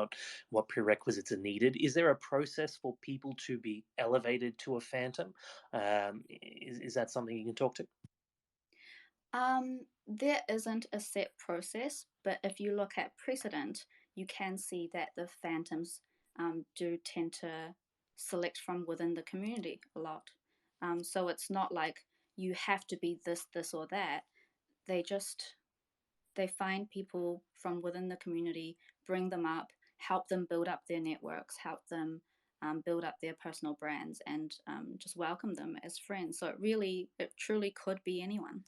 C: what prerequisites are needed? Is there a process for people to be elevated to a phantom? Is that something you can talk to?
B: There isn't a set process, but if you look at precedent, you can see that the phantoms do tend to select from within the community a lot. So it's not like you have to be this, or that. They find people from within the community, bring them up, help them build up their networks, help them build up their personal brands, and just welcome them as friends. So it truly could be anyone.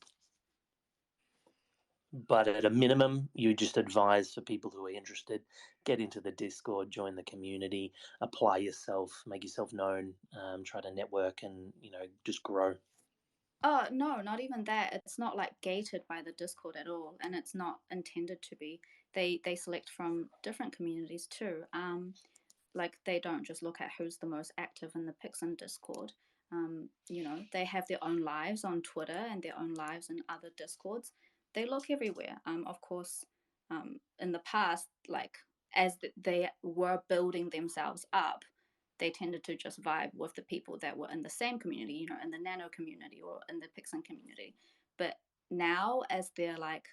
C: But at a minimum, you just advise for people who are interested, get into the Discord, join the community, apply yourself, make yourself known, try to network, and just grow.
B: Oh, no, not even that. It's not like gated by the Discord at all, and it's not intended to be. They select from different communities too. Like they don't just look at who's the most active in the PXN Discord. They have their own lives on Twitter and their own lives in other Discords. They look everywhere. Of course, in the past, like as they were building themselves up, they tended to just vibe with the people that were in the same community, in the Nano community or in the PXN community. But now, as they're like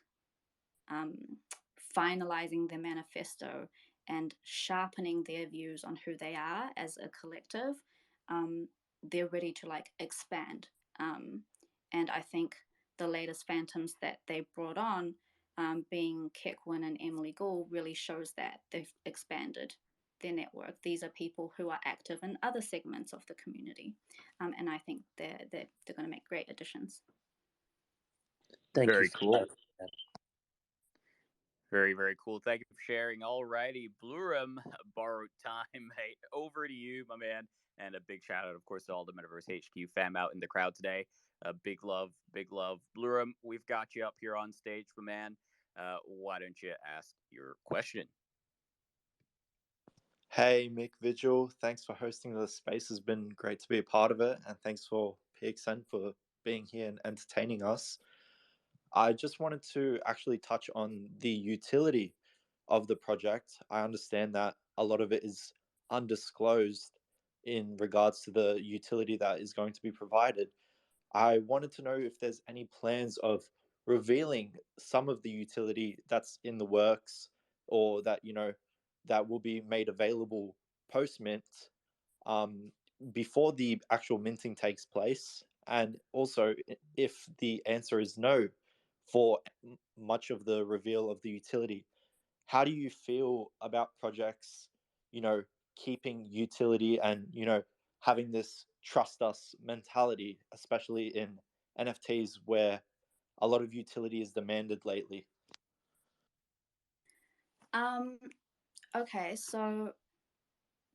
B: finalizing their manifesto and sharpening their views on who they are as a collective, they're ready to like expand. And I think the latest phantoms that they brought on, being Kekwin and Emily Gould, really shows that they've expanded their network. These are people who are active in other segments of the community, and I think they're going to make great additions.
C: Thank you
A: Very
C: for
A: cool.
C: that.
A: Very, very cool. Thank you for sharing. All righty, Blurum, borrowed time. Hey, over to you, my man. And a big shout out, of course, to all the Metaverse HQ fam out in the crowd today. Big love, big love. Blurum, we've got you up here on stage, my man. Why don't you ask your question?
F: Hey, Mick, Vigil. Thanks for hosting the space. It's been great to be a part of it. And thanks for PXN for being here and entertaining us. I just wanted to actually touch on the utility of the project. I understand that a lot of it is undisclosed in regards to the utility that is going to be provided. I wanted to know if there's any plans of revealing some of the utility that's in the works, or that that will be made available post mint, before the actual minting takes place. And also, if the answer is no for much of the reveal of the utility, how do you feel about projects keeping utility and having this trust us mentality, especially in NFTs where a lot of utility is demanded lately?
B: Okay, so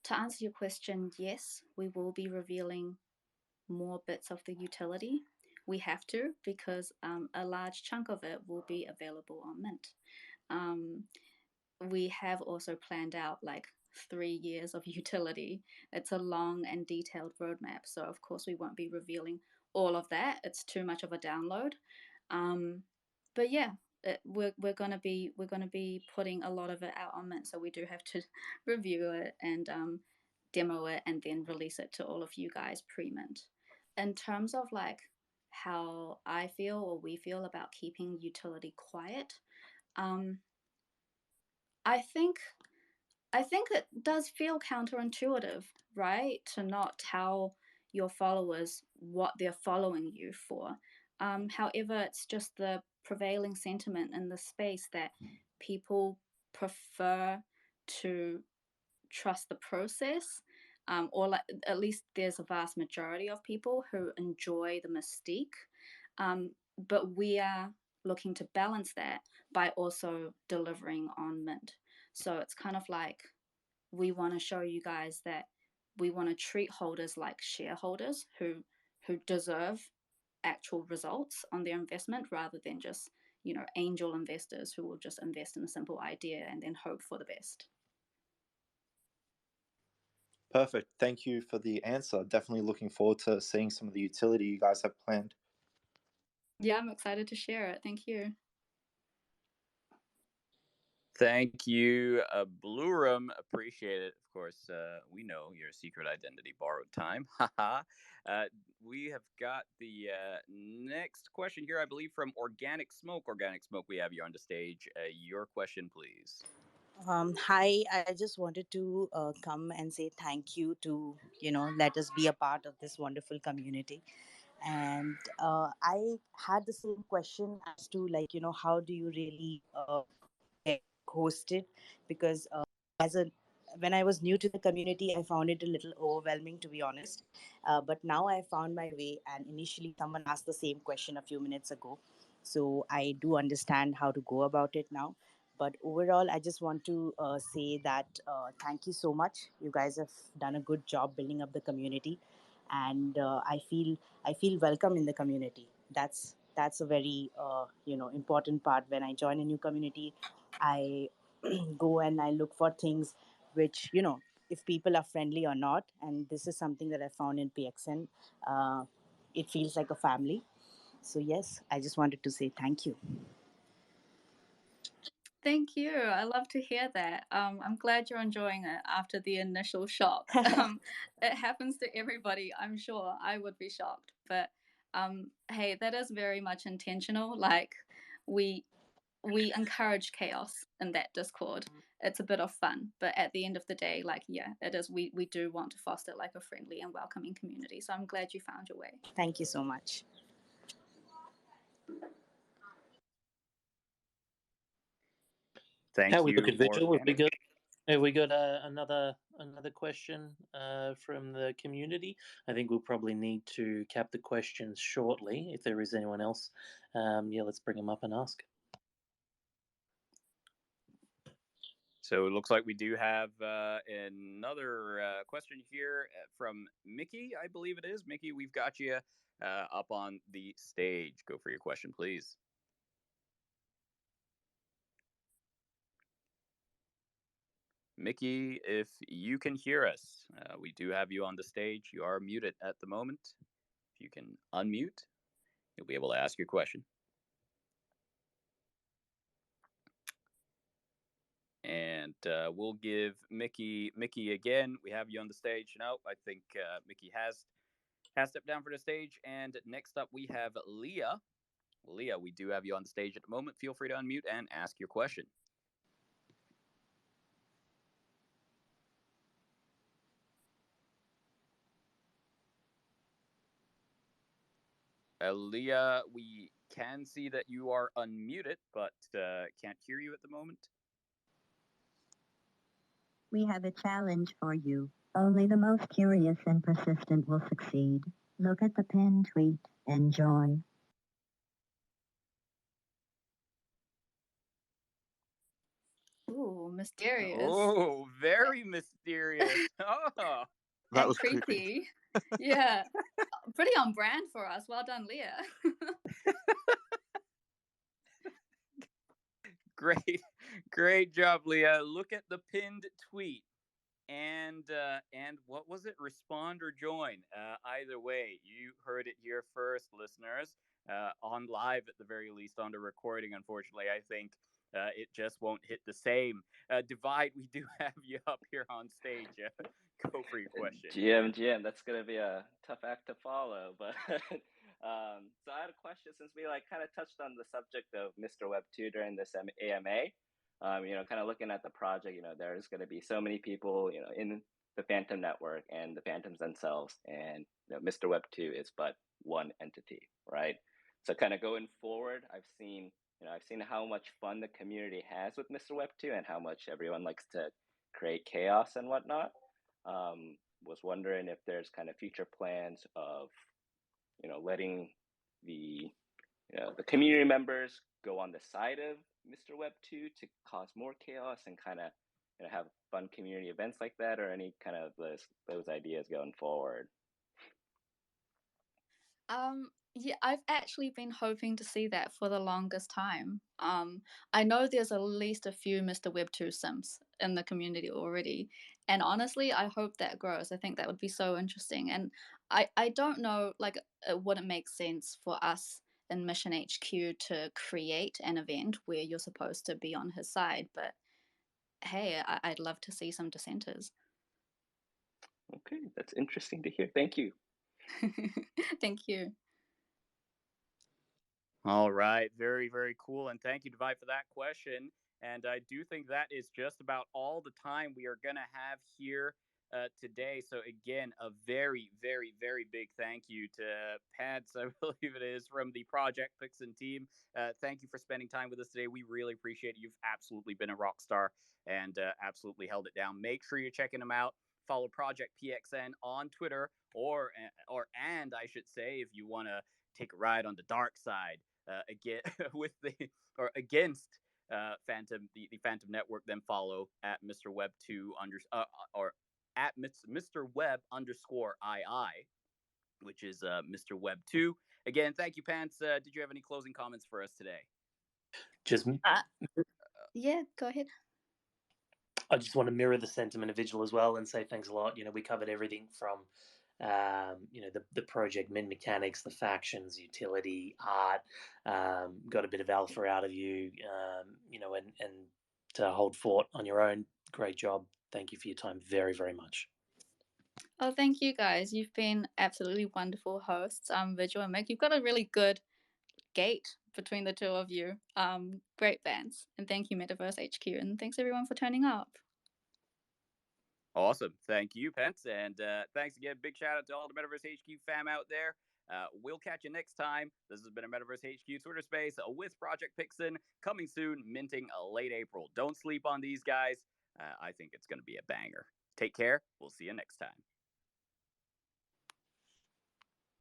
B: to answer your question, yes, we will be revealing more bits of the utility. We have to, because a large chunk of it will be available on Mint. We have also planned out like 3 years of utility. It's a long and detailed roadmap, so of course we won't be revealing all of that. It's too much of a download. But yeah, we're gonna be putting a lot of it out on Mint, so we do have to review it and demo it and then release it to all of you guys pre-mint. In terms of like how I feel or we feel about keeping utility quiet, I think it does feel counterintuitive, right? To not tell your followers what they're following you for. However, it's just the prevailing sentiment in the space that people prefer to trust the process, or like, at least there's a vast majority of people who enjoy the mystique. But we are looking to balance that by also delivering on Mint. So it's kind of like we want to show you guys that we want to treat holders like shareholders who deserve actual results on their investment, rather than just angel investors who will just invest in a simple idea and then hope for the best.
F: Perfect. Thank you for the answer. Definitely looking forward to seeing some of the utility you guys have planned.
B: Yeah, I'm excited to share it. Thank you.
A: Thank you, Blurum. Appreciate it. Of course, we know your secret identity, borrowed time. Haha. We have got the next question here, I believe, from Organic Smoke. Organic Smoke, we have you on the stage. Your question, please.
G: Hi, I just wanted to come and say thank you to, let us be a part of this wonderful community. And I had the same question as to, like, how do you really get hosted? Because as a when I was new to the community, I found it a little overwhelming, to be honest. But now I found my way, and initially someone asked the same question a few minutes ago. So I do understand how to go about it now. But overall, I just want to say that thank you so much. You guys have done a good job building up the community, and I feel welcome in the community. That's a very important part. When I join a new community, I go and I look for things which, if people are friendly or not. And this is something that I found in PXN. It feels like a family. So yes, I just wanted to say thank you.
B: Thank you. I love to hear that. I'm glad you're enjoying it after the initial shock. It happens to everybody, I'm sure. I would be shocked. But hey, that is very much intentional. Like we encourage chaos in that Discord. It's a bit of fun, but at the end of the day, like, yeah, it is. We do want to foster like a friendly and welcoming community. So I'm glad you found your way.
G: Thank you so much.
A: Thank
C: How we look
A: you,
C: at Vigil?
A: Morgan.
C: Have we got another question from the community? I think we'll probably need to cap the questions shortly. If there is anyone else, let's bring them up and ask.
A: So it looks like we do have another question here from Mickey, I believe it is. Mickey, we've got you up on the stage. Go for your question, please. Mickey, if you can hear us, we do have you on the stage. You are muted at the moment. If you can unmute, you'll be able to ask your question. And we'll give Mickey again. We have you on the stage. No, I think Mickey has stepped down for the stage. And next up, we have Leah. Leah, we do have you on the stage at the moment. Feel free to unmute and ask your question. Leah, we can see that you are unmuted, but can't hear you at the moment.
H: We have a challenge for you. Only the most curious and persistent will succeed. Look at the pinned tweet. Enjoy.
B: Ooh, mysterious.
A: Oh, very mysterious. Oh.
E: That was
B: creepy. Yeah. Pretty on brand for us. Well done, Leah.
A: Great job, Leah. Look at the pinned tweet. And what was it? Respond or join. Either way, you heard it here first, listeners. On live at the very least, on the recording. Unfortunately, I think it just won't hit the same. Divide, we do have you up here on stage. Go for your question.
I: GM, that's gonna be a tough act to follow. But so I had a question since we kind of touched on the subject of Mr. Web 2 during this AMA. Kind of looking at the project, there's going to be so many people, in the Phantom network and the Phantoms themselves, and Mr. Web 2 is but one entity, right? So kind of going forward, I've seen how much fun the community has with Mr. Web 2 and how much everyone likes to create chaos and whatnot. Was wondering if there's kind of future plans of, letting the community members go on the side of Mr. Web 2 to cause more chaos and kind of have fun community events like that, or any kind of those ideas going forward.
B: Yeah, I've actually been hoping to see that for the longest time. I know there's at least a few Mr. Web 2 Sims in the community already. And honestly, I hope that grows. I think that would be so interesting. And I don't know, like, it wouldn't make sense for us in Mission HQ to create an event where you're supposed to be on his side. But hey, I'd love to see some dissenters.
I: Okay, that's interesting to hear. Thank you.
B: Thank you.
A: All right. Very, very cool. And thank you, Divide, for that question. And I do think that is just about all the time we are going to have here today. So, again, a very, very, very big thank you to Pads, I believe it is, from the Project PXN team. Thank you for spending time with us today. We really appreciate it. You've absolutely been a rock star and absolutely held it down. Make sure you're checking them out. Follow Project PXN on Twitter, and I should say, if you want to take a ride on the dark side, again with the or against Phantom the Phantom Network, then follow at Mr. Web 2 or at Mr. Web underscore II, which is Mr. Web 2. Again, thank you, Pants. Did you have any closing comments for us today?
C: Just
B: Yeah, go ahead.
C: I just want to mirror the sentiment of Vigil as well and say thanks a lot. We covered everything from the project mechanics, the factions, utility, art. Got a bit of alpha out of you, and to hold fort on your own. Great job. Thank you for your time very, very much.
B: Oh, thank you guys. You've been absolutely wonderful hosts. Vigil and Mick, you've got a really good gate between the two of you. Great bands. And thank you, Metaverse HQ. And thanks everyone for turning up.
A: Awesome. Thank you, Pence. And thanks again. Big shout out to all the Metaverse HQ fam out there. We'll catch you next time. This has been a Metaverse HQ Twitter space with Project PXN, coming soon, minting late April. Don't sleep on these guys. I think it's going to be a banger. Take care. We'll see you next time.